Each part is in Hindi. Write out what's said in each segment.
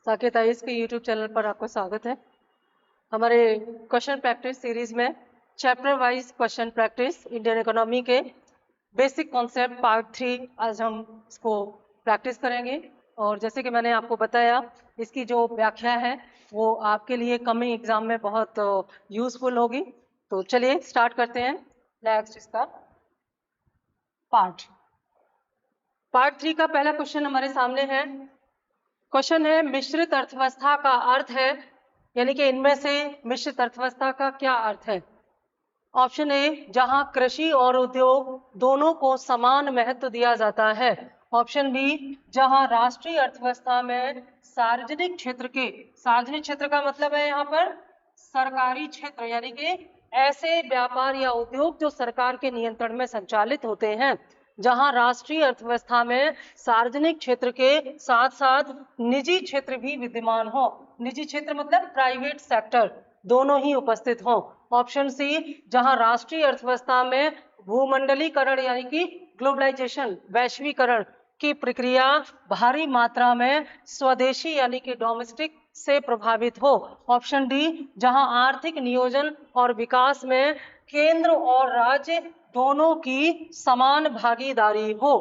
साकेत आईएएस के यूट्यूब चैनल पर आपका स्वागत है। हमारे क्वेश्चन प्रैक्टिस सीरीज में chapter wise question practice Indian economy के बेसिक कॉन्सेप्ट पार्ट 3 आज हम इसको प्रैक्टिस करेंगे। और जैसे कि मैंने आपको बताया, इसकी जो व्याख्या है वो आपके लिए कमिंग एग्जाम में बहुत यूजफुल होगी। तो चलिए स्टार्ट करते हैं। नेक्स्ट इसका पार्ट 3 का पहला क्वेश्चन हमारे सामने है। क्वेश्चन है मिश्रित अर्थव्यवस्था का अर्थ है, यानी कि इनमें से मिश्रित अर्थव्यवस्था का क्या अर्थ है। ऑप्शन ए, जहां कृषि और उद्योग दोनों को समान महत्व दिया जाता है। ऑप्शन बी, जहां राष्ट्रीय अर्थव्यवस्था में सार्वजनिक क्षेत्र का मतलब है यहाँ पर सरकारी क्षेत्र, यानी कि ऐसे व्यापार या उद्योग जो सरकार के नियंत्रण में संचालित होते हैं। जहां राष्ट्रीय अर्थव्यवस्था में सार्वजनिक क्षेत्र के साथ साथ निजी क्षेत्र भी विद्यमान हो। निजी क्षेत्र मतलब प्राइवेट सेक्टर, दोनों ही उपस्थित हो। ऑप्शन सी, जहां राष्ट्रीय अर्थव्यवस्था में भूमंडलीकरण यानी कि ग्लोबलाइजेशन, वैश्वीकरण की प्रक्रिया भारी मात्रा में स्वदेशी यानी कि डोमेस्टिक से प्रभावित हो। ऑप्शन डी, जहां आर्थिक नियोजन और विकास में केंद्र और राज्य दोनों की समान भागीदारी हो।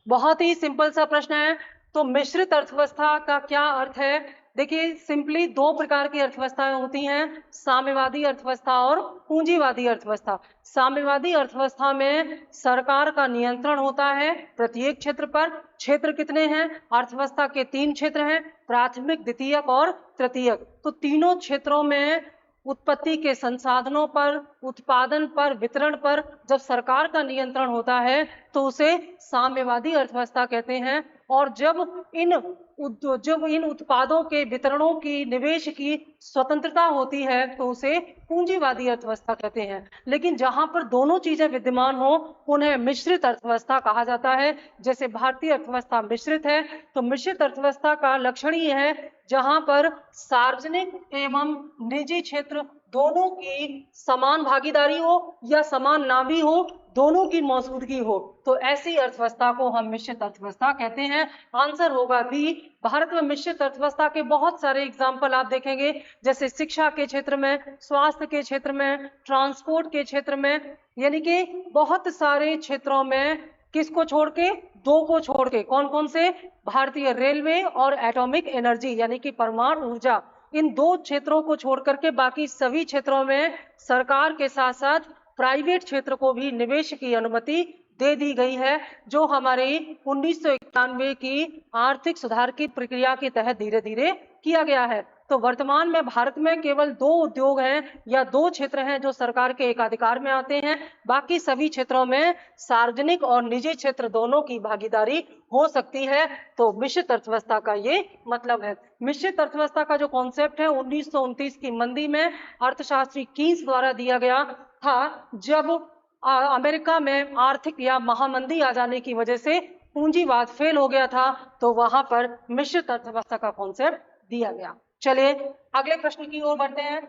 बहुत ही सिंपल सा प्रश्न है। तो मिश्रित अर्थव्यवस्था का क्या अर्थ है? देखिए, सिंपली दो प्रकार की अर्थव्यवस्थाएं होती हैं, साम्यवादी अर्थव्यवस्था और पूंजीवादी अर्थव्यवस्था। साम्यवादी अर्थव्यवस्था में सरकार का नियंत्रण होता है प्रत्येक क्षेत्र पर। क्षेत्र कितने हैं? अर्थव्यवस्था के 3 क्षेत्र हैं, प्राथमिक, द्वितीयक और तृतीयक। तो तीनों क्षेत्रों में उत्पत्ति के संसाधनों पर, उत्पादन पर, वितरण पर जब सरकार का नियंत्रण होता है तो उसे साम्यवादी अर्थव्यवस्था कहते हैं। और जब इन उत्पादों के वितरणों की, निवेश की स्वतंत्रता होती है तो उसे पूंजीवादी अर्थव्यवस्था कहते हैं। लेकिन जहां पर दोनों चीजें विद्यमान हो उन्हें मिश्रित अर्थव्यवस्था कहा जाता है। जैसे भारतीय अर्थव्यवस्था मिश्रित है, तो मिश्रित अर्थव्यवस्था का लक्षण ही है जहां पर सार्वजनिक एवं निजी क्षेत्र दोनों की समान भागीदारी हो या समान ना भी हो, दोनों की मौजूदगी हो, तो ऐसी अर्थव्यवस्था को हम मिश्रित अर्थव्यवस्था कहते हैं। आंसर होगा बी। भारत में मिश्रित अर्थव्यवस्था के बहुत सारे एग्जाम्पल आप देखेंगे, जैसे शिक्षा के क्षेत्र में, स्वास्थ्य के क्षेत्र में, ट्रांसपोर्ट के क्षेत्र में, यानी कि बहुत सारे क्षेत्रों में। किसको छोड़ के? 2 को छोड़ के। कौन कौन से? भारतीय रेलवे और एटॉमिक एनर्जी यानी कि परमाणु ऊर्जा। इन 2 क्षेत्रों को छोड़ करके बाकी सभी क्षेत्रों में सरकार के साथ साथ प्राइवेट क्षेत्र को भी निवेश की अनुमति दे दी गई है, जो हमारे 1991 की आर्थिक सुधार की प्रक्रिया के तहत धीरे धीरे किया गया है। तो वर्तमान में भारत में केवल 2 उद्योग हैं या 2 क्षेत्र हैं जो सरकार के एकाधिकार में आते हैं। बाकी सभी क्षेत्रों में सार्वजनिक और निजी क्षेत्र दोनों की भागीदारी हो सकती है। तो मिश्रित अर्थव्यवस्था का ये मतलब है। मिश्रित अर्थव्यवस्था का जो कॉन्सेप्ट है 1929 की मंदी में अर्थशास्त्री कीन्स द्वारा दिया गया था, जब अमेरिका में आर्थिक या महामंदी आ जाने की वजह से पूंजीवाद फेल हो गया था, तो वहां पर मिश्रित अर्थव्यवस्था का कॉन्सेप्ट दिया गया। चलिए अगले प्रश्न की ओर बढ़ते हैं।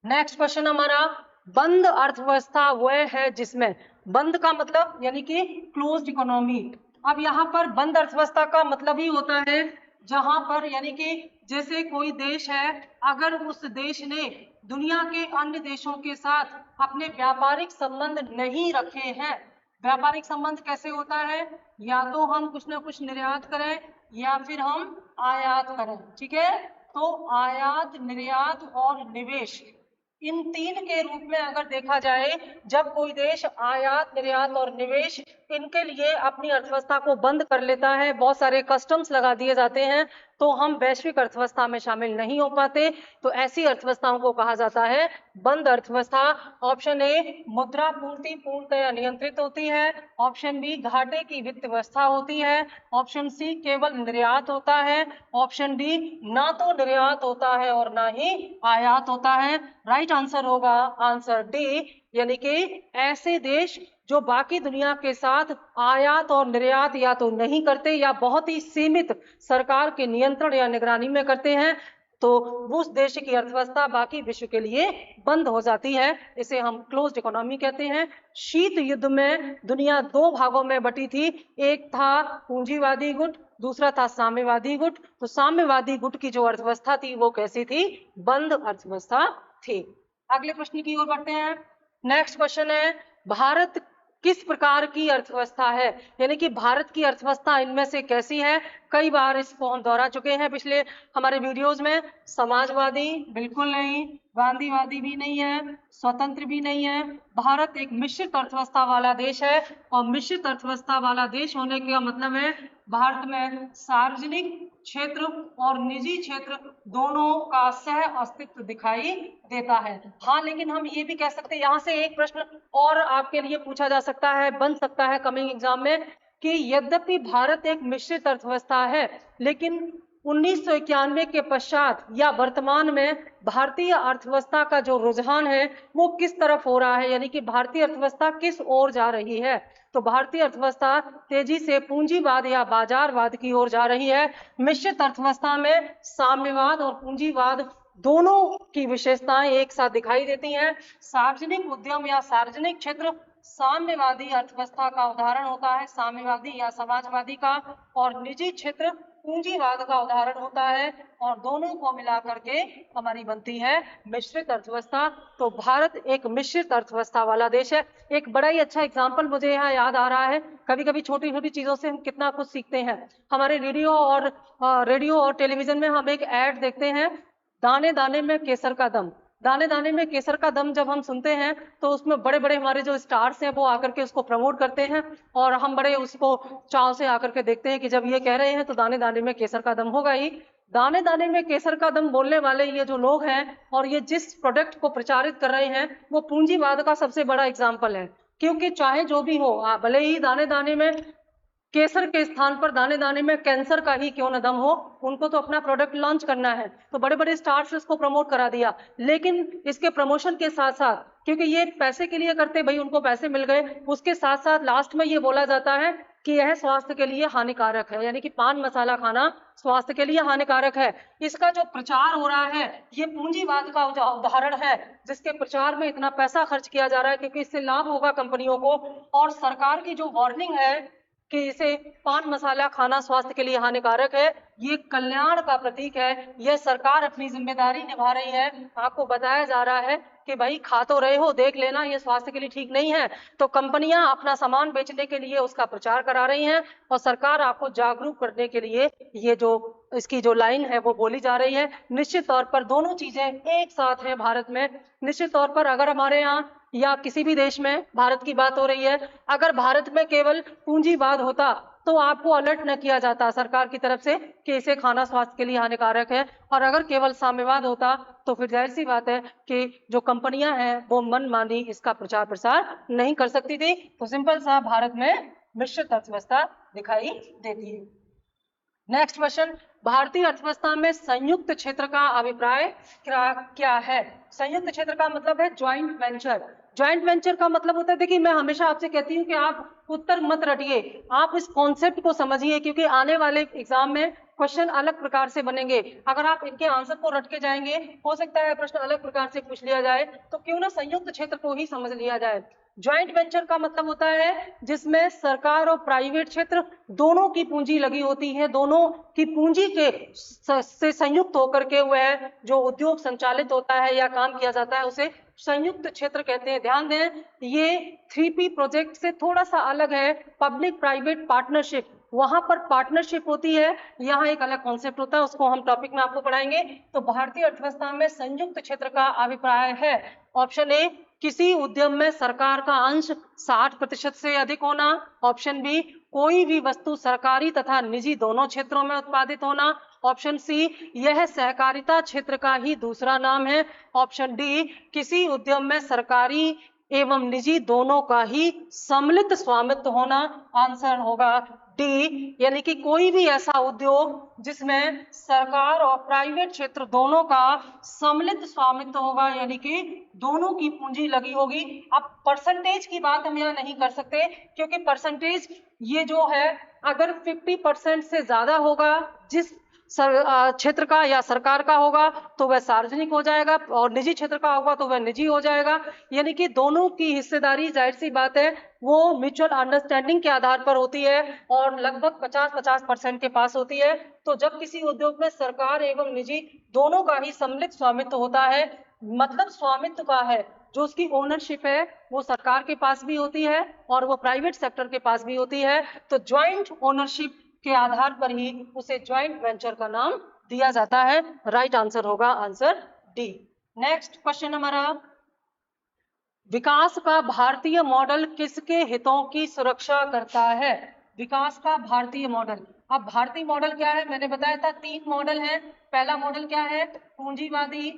नेक्स्ट क्वेश्चन हमारा, बंद अर्थव्यवस्था वह है जिसमें, बंद का मतलब यानी कि क्लोज्ड इकोनॉमी। अब यहाँ पर बंद अर्थव्यवस्था का मतलब ही होता है जहां पर, यानी कि जैसे कोई देश है, अगर उस देश ने दुनिया के अन्य देशों के साथ अपने व्यापारिक संबंध नहीं रखे हैं। व्यापारिक संबंध कैसे होता है? या तो हम कुछ ना कुछ निर्यात करें या फिर हम आयात करें, ठीक है। तो आयात, निर्यात और निवेश, इन 3 के रूप में अगर देखा जाए, जब कोई देश आयात, निर्यात और निवेश इनके लिए अपनी अर्थव्यवस्था को बंद कर लेता है, बहुत सारे कस्टम्स लगा दिए जाते हैं, तो हम वैश्विक अर्थव्यवस्था में शामिल नहीं हो पाते। तो ऐसी अर्थव्यवस्थाओं को कहा जाता है बंद अर्थव्यवस्था। ऑप्शन ए, मुद्रा पूर्ति पूर्णतया नियंत्रित होती है। ऑप्शन बी, घाटे की वित्त व्यवस्था होती है। ऑप्शन सी, केवल निर्यात होता है। ऑप्शन डी, ना तो निर्यात होता है और ना ही आयात होता है। राइट आंसर होगा आंसर डी, यानी कि ऐसे देश जो बाकी दुनिया के साथ आयात और निर्यात या तो नहीं करते या बहुत ही सीमित सरकार के नियंत्रण या निगरानी में करते हैं, तो उस देश की अर्थव्यवस्था बाकी विश्व के लिए बंद हो जाती है। इसे हम क्लोज्ड इकोनॉमी कहते हैं। शीत युद्ध में दुनिया दो भागों में बटी थी, एक था पूंजीवादी गुट, दूसरा था साम्यवादी गुट। तो साम्यवादी गुट की जो अर्थव्यवस्था थी वो कैसी थी? बंद अर्थव्यवस्था थी। अगले प्रश्न की ओर बढ़ते हैं। नेक्स्ट क्वेश्चन है, भारत किस प्रकार की अर्थव्यवस्था है, यानी कि भारत की अर्थव्यवस्था इनमें से कैसी है? कई बार इसको हम दोहरा चुके हैं पिछले हमारे वीडियोस में। समाजवादी बिल्कुल नहीं, गांधीवादी भी नहीं है, स्वतंत्र भी नहीं है। भारत एक मिश्रित अर्थव्यवस्था वाला देश है, और मिश्रित अर्थव्यवस्था वाला देश होने का मतलब है भारत में सार्वजनिक क्षेत्र और निजी क्षेत्र दोनों का सह अस्तित्व दिखाई देता है। हाँ, लेकिन हम ये भी कह सकते हैं, यहाँ से एक प्रश्न और आपके लिए पूछा जा सकता है, बन सकता है कमिंग एग्जाम में, कि यद्यपि भारत एक मिश्रित अर्थव्यवस्था है, लेकिन 1991 के पश्चात या वर्तमान में भारतीय अर्थव्यवस्था का जो रुझान है वो किस तरफ हो रहा है, यानी कि भारतीय अर्थव्यवस्था किस ओर जा रही है? तो भारतीय अर्थव्यवस्था तेजी से पूंजीवाद या बाजारवाद की ओर जा रही है। मिश्रित अर्थव्यवस्था में साम्यवाद और पूंजीवाद दोनों की विशेषताएं एक साथ दिखाई देती हैं। सार्वजनिक उद्यम या सार्वजनिक क्षेत्र साम्यवादी अर्थव्यवस्था का उदाहरण होता है, साम्यवादी या समाजवादी का, और निजी क्षेत्र पूंजीवाद का उदाहरण होता है, और दोनों को मिलाकर के हमारी बनती है मिश्रित अर्थव्यवस्था। तो भारत एक मिश्रित अर्थव्यवस्था वाला देश है। एक बड़ा ही अच्छा एग्जाम्पल मुझे यहाँ याद आ रहा है, कभी कभी छोटी छोटी चीजों से हम कितना कुछ सीखते हैं। हमारे रेडियो और टेलीविजन में हम एक ऐड देखते हैं, दाने दाने में केसर का दम। दाने दाने में केसर का दम जब हम सुनते हैं तो उसमें बड़े बड़े हमारे जो स्टार्स हैं वो आकर के उसको प्रमोट करते हैं, और हम बड़े उसको चाव से आकर के देखते हैं कि जब ये कह रहे हैं तो दाने दाने में केसर का दम होगा ही। दाने दाने में केसर का दम बोलने वाले ये जो लोग हैं और ये जिस प्रोडक्ट को प्रचारित कर रहे हैं वो पूंजीवाद का सबसे बड़ा एग्जाम्पल है। क्योंकि चाहे जो भी हो, भले ही दाने दाने में केसर के स्थान पर दाने दाने में कैंसर का ही क्यों न दम हो, उनको तो अपना प्रोडक्ट लॉन्च करना है, तो बड़े बड़े स्टार्स इसको प्रमोट करा दिया। लेकिन इसके प्रमोशन के साथ साथ, क्योंकि ये पैसे के लिए करते, भाई उनको पैसे मिल गए, उसके साथ साथ लास्ट में ये बोला जाता है कि यह स्वास्थ्य के लिए हानिकारक है, यानी कि पान मसाला खाना स्वास्थ्य के लिए हानिकारक है। इसका जो प्रचार हो रहा है ये पूंजीवाद का उदाहरण है, जिसके प्रचार में इतना पैसा खर्च किया जा रहा है क्योंकि इससे लाभ होगा कंपनियों को। और सरकार की जो वार्निंग है कि इसे पान मसाला खाना स्वास्थ्य के लिए हानिकारक है, ये कल्याण का प्रतीक है। यह सरकार अपनी जिम्मेदारी निभा रही है। आपको बताया जा रहा है कि भाई खा तो रहे हो, देख लेना ये स्वास्थ्य के लिए ठीक नहीं है। तो कंपनियां अपना सामान बेचने के लिए उसका प्रचार करा रही हैं, और सरकार आपको जागरूक करने के लिए ये जो इसकी जो लाइन है वो बोली जा रही है। निश्चित तौर पर दोनों चीजें एक साथ हैं भारत में। निश्चित तौर पर अगर हमारे यहाँ या किसी भी देश में, भारत की बात हो रही है, अगर भारत में केवल पूंजीवाद होता तो आपको अलर्ट न किया जाता सरकार की तरफ से कि इसे खाना स्वास्थ्य के लिए हानिकारक है। और अगर केवल साम्यवाद होता तो फिर जाहिर सी बात है कि जो कंपनियां हैं वो मनमानी इसका प्रचार प्रसार नहीं कर सकती थी। तो सिंपल सा भारत में मिश्रित अर्थव्यवस्था दिखाई देती है। नेक्स्ट क्वेश्चन, भारतीय अर्थव्यवस्था में संयुक्त क्षेत्र का अभिप्राय क्या है? संयुक्त क्षेत्र का मतलब है ज्वाइंट वेंचर। ज्वाइंट वेंचर का मतलब होता है, देखिए मैं हमेशा आपसे कहती हूँ कि आप उत्तर मत रटिए, आप इस कॉन्सेप्ट को समझिए, क्योंकि आने वाले एग्जाम में क्वेश्चन अलग प्रकार से बनेंगे। अगर आप इनके आंसर को रट के जाएंगे, हो सकता है प्रश्न अलग प्रकार से पूछ लिया जाए, तो क्यों ना संयुक्त क्षेत्र को ही समझ लिया जाए। ज्वाइंट वेंचर का मतलब होता है जिसमें सरकार और प्राइवेट क्षेत्र दोनों की पूंजी लगी होती है, दोनों की पूंजी के से संयुक्त होकर के वह जो उद्योग संचालित होता है या काम किया जाता है उसे संयुक्त क्षेत्र कहते हैं। ध्यान दें, ये 3P प्रोजेक्ट से थोड़ा सा अलग है। पब्लिक प्राइवेट पार्टनरशिप, वहां पर पार्टनरशिप होती है, यहाँ एक अलग कॉन्सेप्ट होता है, उसको हम टॉपिक में आपको पढ़ाएंगे। तो भारतीय अर्थव्यवस्था में संयुक्त क्षेत्र का अभिप्राय है ऑप्शन ए, किसी उद्यम में सरकार का अंश 60% से अधिक होना। ऑप्शन बी, कोई भी वस्तु सरकारी तथा निजी दोनों क्षेत्रों में उत्पादित होना। ऑप्शन सी, यह सहकारिता क्षेत्र का ही दूसरा नाम है। ऑप्शन डी, किसी उद्यम में सरकारी एवं निजी दोनों का ही सम्मिलित स्वामित्व होना। आंसर होगा डी, यानी कि कोई भी ऐसा उद्योग जिसमें सरकार और प्राइवेट क्षेत्र दोनों का सम्मिलित स्वामित्व होगा, यानी कि दोनों की पूंजी लगी होगी। अब परसेंटेज की बात हम यहाँ नहीं कर सकते, क्योंकि परसेंटेज ये जो है अगर 50% से ज्यादा होगा जिस क्षेत्र का या सरकार का होगा तो वह सार्वजनिक हो जाएगा, और निजी क्षेत्र का होगा तो वह निजी हो जाएगा। यानी कि दोनों की हिस्सेदारी, जाहिर सी बात है, वो म्यूचुअल अंडरस्टैंडिंग के आधार पर होती है और लगभग 50-50% के पास होती है। तो जब किसी उद्योग में सरकार एवं निजी दोनों का ही सम्मिलित स्वामित्व होता है, मतलब स्वामित्व का है, जो उसकी ओनरशिप है वो सरकार के पास भी होती है और वो प्राइवेट सेक्टर के पास भी होती है, तो ज्वाइंट ओनरशिप के आधार पर ही उसे ज्वाइंट वेंचर का नाम दिया जाता है। राइट आंसर होगा आंसर डी। नेक्स्ट क्वेश्चन हमारा, विकास का भारतीय मॉडल किसके हितों की सुरक्षा करता है? विकास का भारतीय मॉडल। अब भारतीय मॉडल क्या है? मैंने बताया था 3 मॉडल हैं। पहला मॉडल क्या है? पूंजीवादी।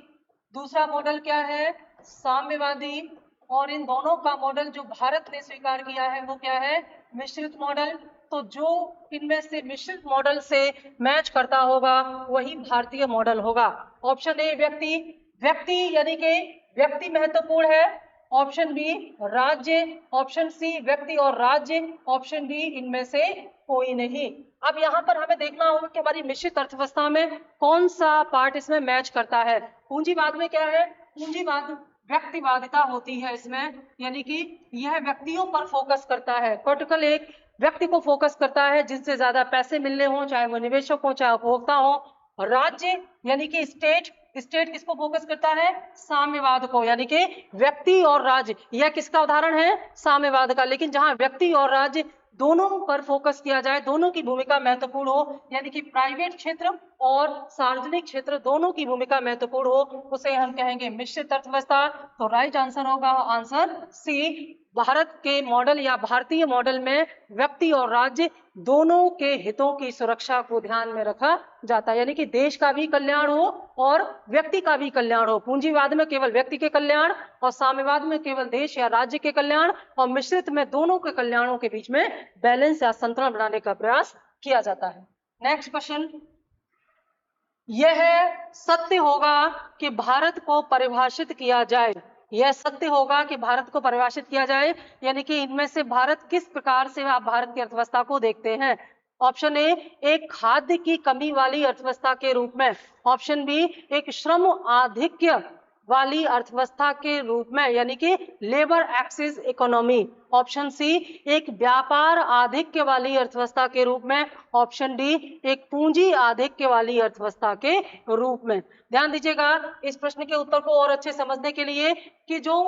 दूसरा मॉडल क्या है? साम्यवादी। और इन दोनों का मॉडल जो भारत ने स्वीकार किया है वो क्या है? मिश्रित मॉडल। तो जो इनमें से मिश्रित मॉडल से मैच करता होगा वही भारतीय मॉडल होगा। ऑप्शन ए व्यक्ति, व्यक्ति यानी कि व्यक्ति महत्वपूर्ण है। ऑप्शन बी राज्य, ऑप्शन सी व्यक्ति और राज्य, ऑप्शन डी इनमें से कोई नहीं। अब यहाँ पर हमें देखना होगा कि हमारी मिश्रित अर्थव्यवस्था में कौन सा पार्ट इसमें मैच करता है। पूंजीवाद में क्या है? पूंजीवाद व्यक्तिवादिता होती है इसमें, यानी कि यह व्यक्तियों पर फोकस करता है, पर्टिकुलर एक व्यक्ति को फोकस करता है जिनसे ज्यादा पैसे मिलने हो, चाहे वो निवेशक हो चाहे उपभोक्ता हो। राज्य यानी कि स्टेट, स्टेट किसको फोकस करता है? साम्यवाद को, यानी कि व्यक्ति और राज्य। यह किसका उदाहरण है? साम्यवाद का। लेकिन जहां व्यक्ति और राज्य दोनों पर फोकस किया जाए, दोनों की भूमिका महत्वपूर्ण हो, यानी कि प्राइवेट क्षेत्र और सार्वजनिक क्षेत्र दोनों की भूमिका महत्वपूर्ण हो, उसे हम कहेंगे मिश्रित अर्थव्यवस्था। तो राइट आंसर होगा आंसर सी। भारत के मॉडल या भारतीय मॉडल में व्यक्ति और राज्य दोनों के हितों की सुरक्षा को ध्यान में रखा जाता है, यानी कि देश का भी कल्याण हो और व्यक्ति का भी कल्याण हो। पूंजीवाद में केवल व्यक्ति के कल्याण और साम्यवाद में केवल देश या राज्य के कल्याण, और मिश्रित में दोनों के कल्याणों के बीच में बैलेंस या संतुलन बनाने का प्रयास किया जाता है। नेक्स्ट क्वेश्चन, यह सत्य होगा कि भारत को परिभाषित किया जाए, यह सत्य होगा कि भारत को परिभाषित किया जाए, यानी कि इनमें से भारत किस प्रकार से आप भारत की अर्थव्यवस्था को देखते हैं? ऑप्शन ए एक खाद्य की कमी वाली अर्थव्यवस्था के रूप में, ऑप्शन बी एक श्रम आधिक्य वाली अर्थव्यवस्था के रूप में, यानी कि labour excess economy, option C एक व्यापार आधिक्य वाली अर्थव्यवस्था के रूप में, ऑप्शन डी एक पूंजी आधिक्य वाली अर्थव्यवस्था के रूप में। ध्यान दीजिएगा इस प्रश्न के उत्तर को और अच्छे समझने के लिए कि जो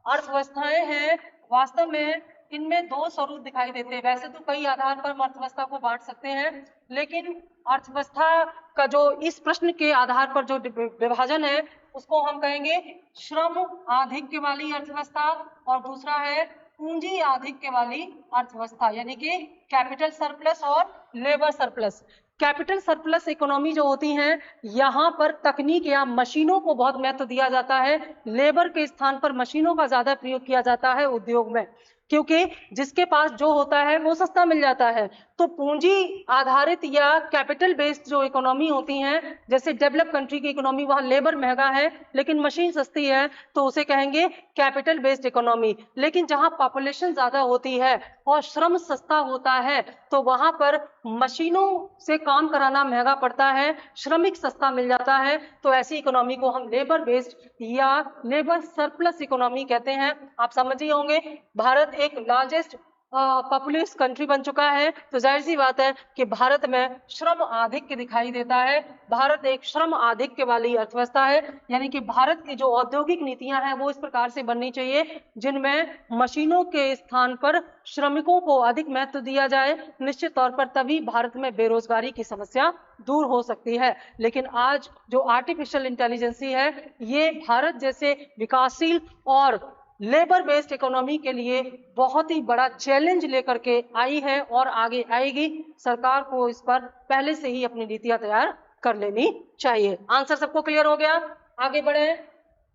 अर्थव्यवस्थाएं हैं वास्तव में इनमें 2 स्वरूप दिखाई देते हैं। वैसे तो कई आधार पर हम अर्थव्यवस्था को बांट सकते हैं, लेकिन अर्थव्यवस्था का जो इस प्रश्न के आधार पर जो विभाजन है उसको हम कहेंगे श्रम आधिक्य वाली अर्थव्यवस्था, और दूसरा है पूंजी आधिक्य वाली अर्थव्यवस्था, यानी कि कैपिटल सरप्लस और labour surplus. Capital surplus economy जो होती हैं, यहाँ पर तकनीक या मशीनों को बहुत महत्व दिया जाता है, लेबर के स्थान पर मशीनों का ज्यादा प्रयोग किया जाता है उद्योग में, क्योंकि जिसके पास जो होता है वो सस्ता मिल जाता है। तो पूंजी आधारित या कैपिटल बेस्ड जो इकोनॉमी होती हैं, जैसे डेवलप कंट्री की इकोनॉमी, वहां लेबर महंगा है लेकिन मशीन सस्ती है, तो उसे कहेंगे कैपिटल बेस्ड इकोनॉमी। लेकिन जहां पॉपुलेशन ज्यादा होती है और श्रम सस्ता होता है तो वहां पर मशीनों से काम कराना महंगा पड़ता है, श्रमिक सस्ता मिल जाता है, तो ऐसी इकोनॉमी को हम लेबर बेस्ड या लेबर सरप्लस इकोनॉमी कहते हैं। आप समझ ही होंगे भारत एक लार्जेस्ट पॉपुलस कंट्री बन चुका है, तो जाहिर सी बात है कि भारत में श्रम आधिक्य दिखाई देता है। भारत एक श्रम आधिक्य वाली अर्थव्यवस्था है, यानी कि भारत की जो औद्योगिक नीतियां हैं वो इस प्रकार से बननी चाहिए जिनमें मशीनों के स्थान पर श्रमिकों को अधिक महत्व दिया जाए। निश्चित तौर पर तभी भारत में बेरोजगारी की समस्या दूर हो सकती है। लेकिन आज जो आर्टिफिशियल इंटेलिजेंसी है ये भारत जैसे विकासशील और लेबर बेस्ड इकोनॉमी के लिए बहुत ही बड़ा चैलेंज लेकर के आई है और आगे आएगी। सरकार को इस पर पहले से ही अपनी नीतियां तैयार कर लेनी चाहिए। आंसर सबको क्लियर हो गया? आगे बढ़े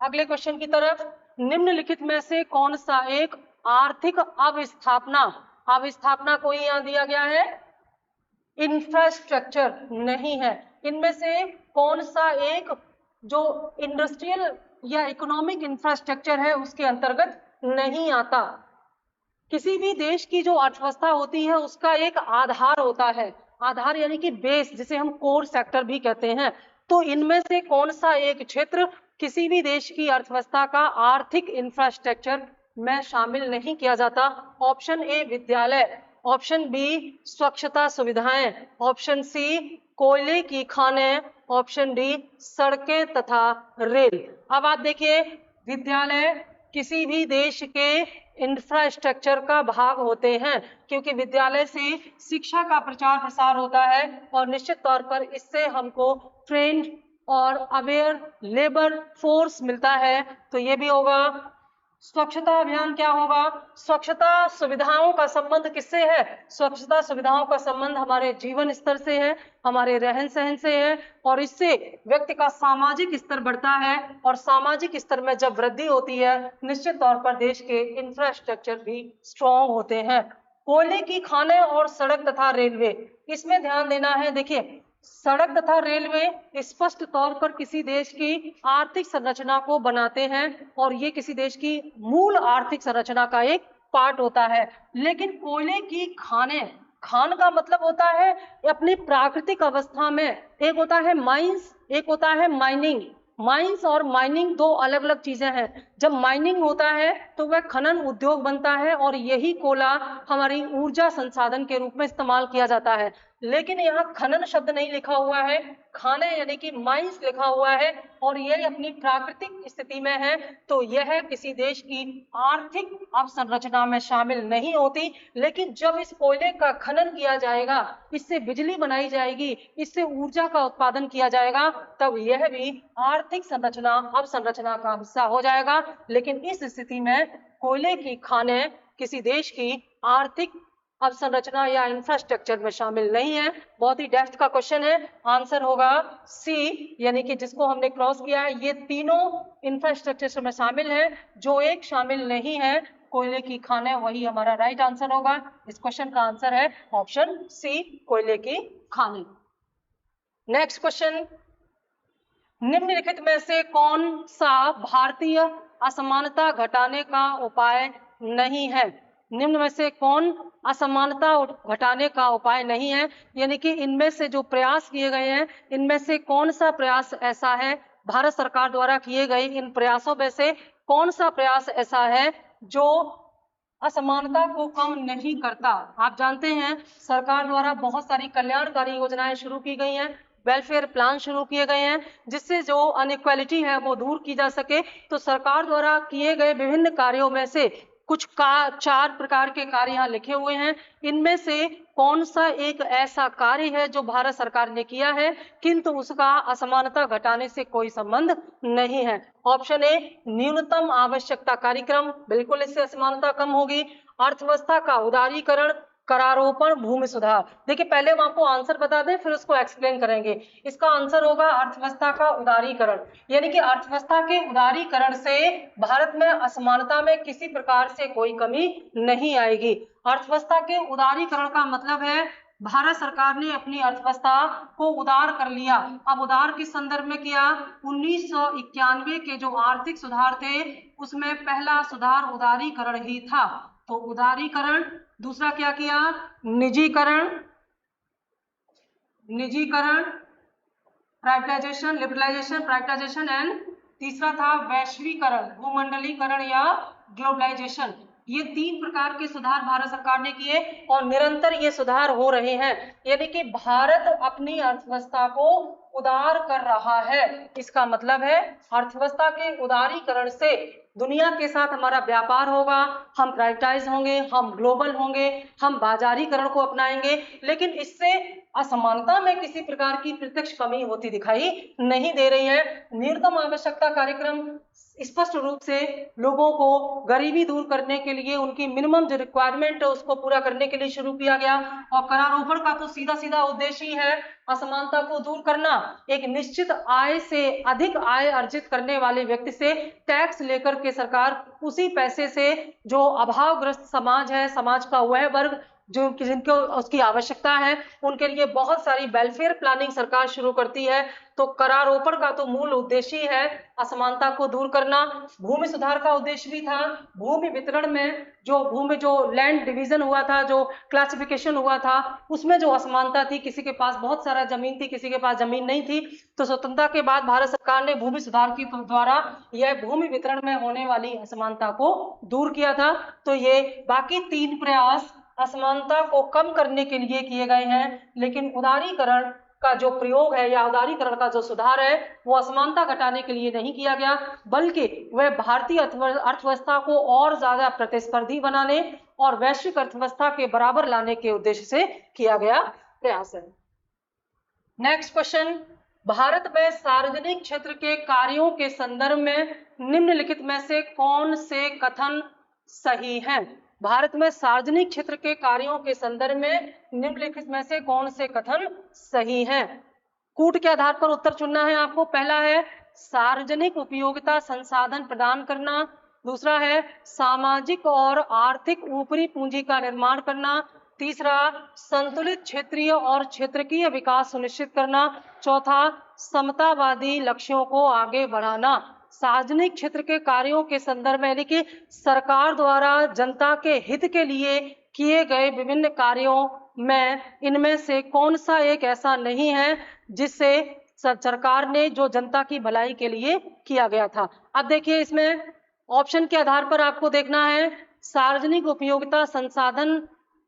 अगले क्वेश्चन की तरफ। निम्नलिखित में से कौन सा एक आर्थिक अवस्थापना, अवस्थापना को यहाँ दिया गया है, इंफ्रास्ट्रक्चर नहीं है। इनमें से कौन सा एक जो इंडस्ट्रियल या इकोनॉमिक इंफ्रास्ट्रक्चर है उसके अंतर्गत नहीं आता? किसी भी देश की जो अर्थव्यवस्था होती है उसका एक आधार होता है। आधार यानी कि बेस, जिसे हम कोर सेक्टर भी कहते हैं। तो इनमें से कौन सा एक क्षेत्र किसी भी देश की अर्थव्यवस्था का आर्थिक इंफ्रास्ट्रक्चर में शामिल नहीं किया जाता? ऑप्शन ए विद्यालय, ऑप्शन बी स्वच्छता सुविधाएं, ऑप्शन सी कोयले की खानें, ऑप्शन डी सड़कें तथा रेल। अब आप देखिए, विद्यालय किसी भी देश के इंफ्रास्ट्रक्चर का भाग होते हैं, क्योंकि विद्यालय से शिक्षा का प्रचार प्रसार होता है और निश्चित तौर पर इससे हमको ट्रेंड और अवेयर लेबर फोर्स मिलता है। तो ये भी होगा। स्वच्छता अभियान क्या होगा? स्वच्छता सुविधाओं का संबंध किससे है? स्वच्छता सुविधाओं का संबंध हमारे जीवन स्तर से है, हमारे रहन सहन से है, और इससे व्यक्ति का सामाजिक स्तर बढ़ता है, और सामाजिक स्तर में जब वृद्धि होती है निश्चित तौर पर देश के इंफ्रास्ट्रक्चर भी स्ट्रॉन्ग होते हैं। कोयले की खानें और सड़क तथा रेलवे, इसमें ध्यान देना है। देखिए, सड़क तथा रेलवे स्पष्ट तौर पर किसी देश की आर्थिक संरचना को बनाते हैं, और ये किसी देश की मूल आर्थिक संरचना का एक पार्ट होता है। लेकिन कोयले की खानें, खान का मतलब होता है अपनी प्राकृतिक अवस्था में, एक होता है माइंस, एक होता है माइनिंग। माइंस और माइनिंग दो अलग अलग चीजें हैं। जब माइनिंग होता है तो वह खनन उद्योग बनता है, और यही कोयला हमारी ऊर्जा संसाधन के रूप में इस्तेमाल किया जाता है। लेकिन यहाँ खनन शब्द नहीं लिखा हुआ है, खाने यानी कि माइंस लिखा हुआ है, और यह अपनी प्राकृतिक स्थिति में है, तो यह किसी देश की आर्थिक अवसंरचना में शामिल नहीं होती। लेकिन जब इस कोयले का खनन किया जाएगा, इससे बिजली बनाई जाएगी, इससे ऊर्जा का उत्पादन किया जाएगा, तब यह भी आर्थिक संरचना अवसंरचना का हिस्सा हो जाएगा। लेकिन इस स्थिति में कोयले की खानें किसी देश की आर्थिक अवसंरचना या इंफ्रास्ट्रक्चर में शामिल नहीं है। बहुत ही डेप्थ का क्वेश्चन है। आंसर होगा सी, यानी कि जिसको हमने क्रॉस किया है, ये तीनों इंफ्रास्ट्रक्चर में शामिल है। जो एक शामिल नहीं है, कोयले की खानें, वही हमारा राइट आंसर होगा। इस क्वेश्चन का आंसर है ऑप्शन सी, कोयले की खानें। नेक्स्ट क्वेश्चन, निम्नलिखित में से कौन सा भारतीय असमानता घटाने का उपाय नहीं है? निम्न में से कौन असमानता घटाने का उपाय नहीं है, यानी कि इनमें से जो प्रयास किए गए हैं, इनमें से कौन सा प्रयास ऐसा है, भारत सरकार द्वारा किए गए इन प्रयासों में से कौन सा प्रयास ऐसा है जो असमानता को कम नहीं करता? आप जानते हैं सरकार द्वारा बहुत सारी कल्याणकारी योजनाएं शुरू की गई हैं, वेलफेयर प्लान शुरू किए गए हैं, जिससे जो अनइक्वालिटी है वो दूर की जा सके। तो सरकार द्वारा किए गए विभिन्न कार्यों में से कुछ 4 प्रकार के कार्य यहाँ लिखे हुए हैं। इनमें से कौन सा एक ऐसा कार्य है जो भारत सरकार ने किया है किंतु उसका असमानता घटाने से कोई संबंध नहीं है? ऑप्शन ए न्यूनतम आवश्यकता कार्यक्रम, बिल्कुल इससे असमानता कम होगी। अर्थव्यवस्था का उदारीकरण, करारोपण, भूमि सुधार। देखिए, पहले हम आपको आंसर बता दें फिर उसको एक्सप्लेन करेंगे। इसका आंसर होगा अर्थव्यवस्था का उदारीकरण, यानी कि अर्थव्यवस्था के उदारीकरण से भारत में असमानता में किसी प्रकार से कोई कमी नहीं आएगी। अर्थव्यवस्था के उदारीकरण का मतलब है भारत सरकार ने अपनी अर्थव्यवस्था को उदार कर लिया। अब उदार किस संदर्भ में किया? 1991 के जो आर्थिक सुधार थे उसमें पहला सुधार उदारीकरण ही था। तो उदारीकरण, दूसरा क्या किया? निजीकरण, प्राइवेटाइजेशन, लिबरलाइजेशन, प्राइवेटाइजेशन, एंड तीसरा था वैश्वीकरण, भूमंडलीकरण या ग्लोबलाइजेशन। ये 3 प्रकार के सुधार भारत सरकार ने किए और निरंतर ये सुधार हो रहे हैं, यानी कि भारत अपनी अर्थव्यवस्था को उदार कर रहा है। इसका मतलब है अर्थव्यवस्था के उदारीकरण से दुनिया के साथ हमारा व्यापार होगा, हम प्राइवेटाइज होंगे, हम ग्लोबल होंगे, हम बाजारीकरण को अपनाएंगे, लेकिन इससे असमानता में किसी प्रकार की प्रत्यक्ष कमी होती दिखाई नहीं दे रही है। न्यूनतम आवश्यकता कार्यक्रम स्पष्ट रूप से लोगों को गरीबी दूर करने के लिए, उनकी मिनिमम जो रिक्वायरमेंट है उसको पूरा करने के लिए शुरू किया गया। और करारोपण का तो सीधा सीधा उद्देश्य ही है असमानता को दूर करना। एक निश्चित आय से अधिक आय अर्जित करने वाले व्यक्ति से टैक्स लेकर के सरकार उसी पैसे से जो अभावग्रस्त समाज है, समाज का वह वर्ग जो जिनको उसकी आवश्यकता है उनके लिए बहुत सारी वेलफेयर प्लानिंग सरकार शुरू करती है। तो करारोपण का तो मूल उद्देश्य ही है असमानता को दूर करना। भूमि सुधार का उद्देश्य भी था। भूमि वितरण में जो लैंड डिवीजन हुआ था, जो क्लासिफिकेशन हुआ था, उसमें जो असमानता थी, किसी के पास बहुत सारा जमीन थी, किसी के पास जमीन नहीं थी, तो स्वतंत्रता के बाद भारत सरकार ने भूमि सुधार के द्वारा यह भूमि वितरण में होने वाली असमानता को दूर किया था। तो ये बाकी 3 प्रयास असमानता को कम करने के लिए किए गए हैं, लेकिन उदारीकरण का जो प्रयोग है या उदारीकरण का जो सुधार है वो असमानता घटाने के लिए नहीं किया गया, बल्कि वह भारतीय अर्थव्यवस्था को और ज्यादा प्रतिस्पर्धी बनाने और वैश्विक अर्थव्यवस्था के बराबर लाने के उद्देश्य से किया गया प्रयास है। नेक्स्ट क्वेश्चन, भारत में सार्वजनिक क्षेत्र के कार्यों के संदर्भ में निम्नलिखित में से कौन से कथन सही हैं? भारत में सार्वजनिक क्षेत्र के कार्यों के संदर्भ में निम्नलिखित में से कौन से कथन सही हैं? कूट के आधार पर उत्तर चुनना है आपको। पहला है सार्वजनिक उपयोगिता संसाधन प्रदान करना, दूसरा है सामाजिक और आर्थिक ऊपरी पूंजी का निर्माण करना, तीसरा संतुलित क्षेत्रीय और क्षेत्रकीय विकास सुनिश्चित करना, चौथा समतावादी लक्ष्यों को आगे बढ़ाना। सार्वजनिक क्षेत्र के कार्यों के संदर्भ में यानी कि सरकार द्वारा जनता के हित के लिए किए गए विभिन्न कार्यों में इनमें से कौन सा एक ऐसा नहीं है जिससे सरकार ने जो जनता की भलाई के लिए किया गया था। अब देखिए इसमें ऑप्शन के आधार पर आपको देखना है, सार्वजनिक उपयोगिता संसाधन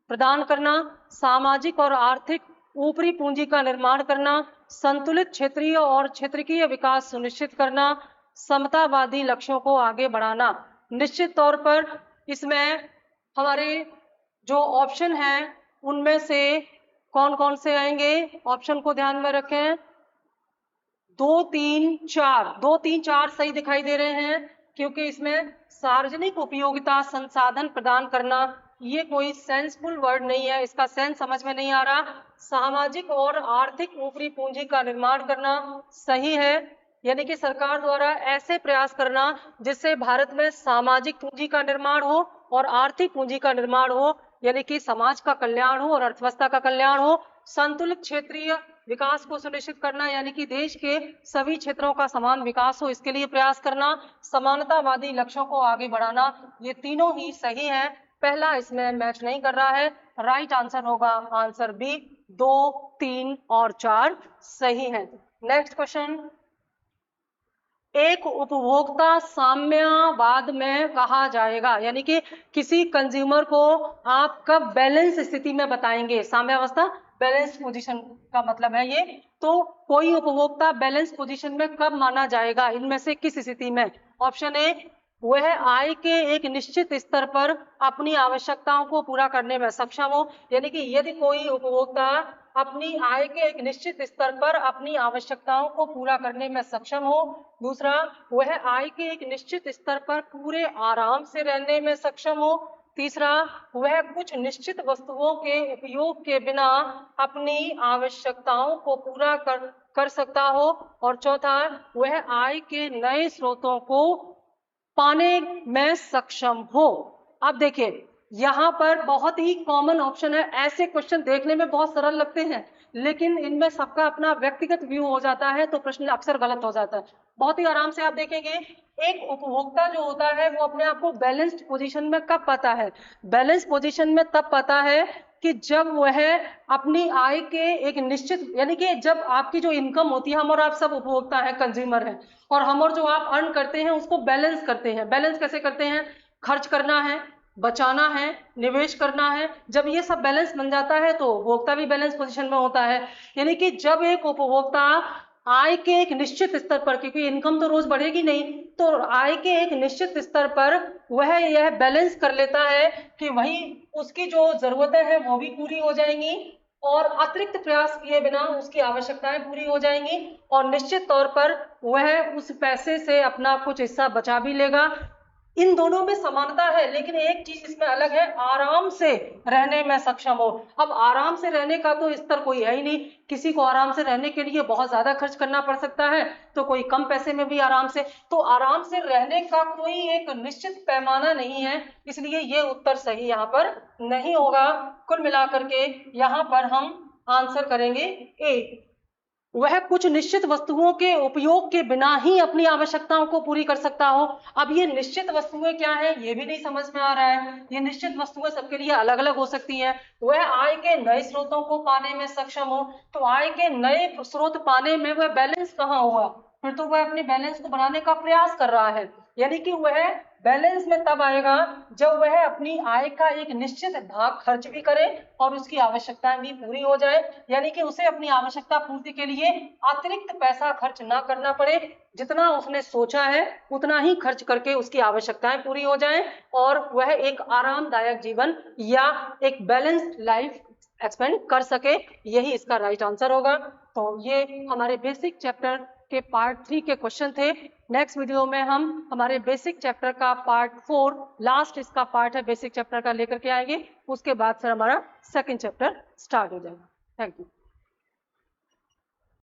प्रदान करना, सामाजिक और आर्थिक ऊपरी पूंजी का निर्माण करना, संतुलित क्षेत्रीय और क्षेत्रकीय विकास सुनिश्चित करना, समतावादी लक्ष्यों को आगे बढ़ाना। निश्चित तौर पर इसमें हमारे जो ऑप्शन हैं उनमें से कौन कौन से आएंगे, ऑप्शन को ध्यान में रखें। 2, 3, 4 सही दिखाई दे रहे हैं, क्योंकि इसमें सार्वजनिक उपयोगिता संसाधन प्रदान करना ये कोई सेंसफुल वर्ड नहीं है, इसका सेंस समझ में नहीं आ रहा। सामाजिक और आर्थिक ऊपरी पूंजी का निर्माण करना सही है, यानी कि सरकार द्वारा ऐसे प्रयास करना जिससे भारत में सामाजिक पूंजी का निर्माण हो और आर्थिक पूंजी का निर्माण हो, यानी कि समाज का कल्याण हो और अर्थव्यवस्था का कल्याण हो। संतुलित क्षेत्रीय विकास को सुनिश्चित करना, यानी कि देश के सभी क्षेत्रों का समान विकास हो, इसके लिए प्रयास करना। समानतावादी लक्ष्यों को आगे बढ़ाना, ये तीनों ही सही है। पहला इसमें मैच नहीं कर रहा है, राइट आंसर होगा आंसर बी। 2, 3 और 4 सही है। नेक्स्ट क्वेश्चन, एक उपभोक्ता साम्यवाद में कहा जाएगा, यानी कि किसी कंज्यूमर को आप कब बैलेंस स्थिति में बताएंगे। साम्यावस्था बैलेंस पोजीशन का मतलब है ये। तो कोई उपभोक्ता बैलेंस पोजीशन में कब माना जाएगा, इनमें से किस स्थिति में? ऑप्शन ए, वह आय के एक निश्चित स्तर पर अपनी आवश्यकताओं को पूरा करने में सक्षम हो, यानी कि यदि कोई उपभोक्ता अपनी आय के एक निश्चित स्तर पर अपनी आवश्यकताओं को पूरा करने में सक्षम हो। दूसरा, वह आय के एक निश्चित स्तर पर पूरे आराम से रहने में सक्षम हो। तीसरा, वह कुछ निश्चित वस्तुओं के उपयोग के बिना अपनी आवश्यकताओं को पूरा कर सकता हो। और चौथा, वह आय के नए स्रोतों को पाने में सक्षम हो। अब देखिए यहाँ पर बहुत ही कॉमन ऑप्शन है। ऐसे क्वेश्चन देखने में बहुत सरल लगते हैं, लेकिन इनमें सबका अपना व्यक्तिगत व्यू हो जाता है, तो प्रश्न अक्सर गलत हो जाता है। बहुत ही आराम से आप देखेंगे, एक उपभोक्ता जो होता है वो अपने आप को बैलेंस्ड पोजीशन में कब पाता है? बैलेंस पोजीशन में तब पाता है कि जब वह अपनी आय के एक निश्चित, यानी कि जब आपकी जो इनकम होती है, हम और आप सब उपभोक्ता है, कंज्यूमर है, और हम और जो आप अर्न करते हैं उसको बैलेंस करते हैं। बैलेंस कैसे करते हैं? खर्च करना है, बचाना है, निवेश करना है। जब ये सब बैलेंस बन जाता है तो उपभोक्ता भी बैलेंस पोजीशन में होता है। यानी कि जब एक उपभोक्ता आय के एक निश्चित स्तर पर, क्योंकि इनकम तो रोज बढ़ेगी नहीं, तो आय के एक निश्चित स्तर पर वह यह बैलेंस कर लेता है कि वही उसकी जो जरूरतें हैं वो भी पूरी हो जाएंगी और अतिरिक्त प्रयास किए बिना उसकी आवश्यकताएं पूरी हो जाएंगी, और निश्चित तौर पर वह उस पैसे से अपना कुछ हिस्सा बचा भी लेगा। इन दोनों में समानता है, लेकिन एक चीज इसमें अलग है, आराम से रहने में सक्षम हो। अब आराम से रहने का तो स्तर कोई है ही नहीं, किसी को आराम से रहने के लिए बहुत ज्यादा खर्च करना पड़ सकता है, तो कोई कम पैसे में भी आराम से, तो आराम से रहने का कोई एक निश्चित पैमाना नहीं है, इसलिए ये उत्तर सही यहाँ पर नहीं होगा। कुल मिलाकर के यहाँ पर हम आंसर करेंगे ए। वह कुछ निश्चित वस्तुओं के उपयोग के बिना ही अपनी आवश्यकताओं को पूरी कर सकता हो। अब ये निश्चित वस्तुएं क्या है ये भी नहीं समझ में आ रहा है। ये निश्चित वस्तुएं सबके लिए अलग अलग हो सकती हैं। वह आय के नए स्रोतों को पाने में सक्षम हो, तो आय के नए स्रोत पाने में वह बैलेंस कहाँ हुआ, फिर तो वह अपने बैलेंस को बनाने का प्रयास कर रहा है, यानी कि वह बैलेंस में तब आएगा जब वह अपनी आय का एक निश्चित भाग खर्च भी करे और उसकी आवश्यकताएं भी पूरी हो जाए, यानी कि उसे अपनी आवश्यकता पूर्ति के लिए अतिरिक्त पैसा खर्च ना करना पड़े, जितना उसने सोचा है उतना ही खर्च करके उसकी आवश्यकताएं पूरी हो जाएं और वह एक आरामदायक जीवन या एक बैलेंस्ड लाइफ एक्सपेंड कर सके। यही इसका राइट आंसर होगा। तो ये हमारे बेसिक चैप्टर के पार्ट 3 के क्वेश्चन थे। नेक्स्ट वीडियो में हम हमारे बेसिक चैप्टर का पार्ट 4, लास्ट इसका पार्ट है बेसिक चैप्टर का, लेकर के आएंगे। उसके बाद फिर हमारा सेकंड चैप्टर स्टार्ट हो जाएगा। Thank you.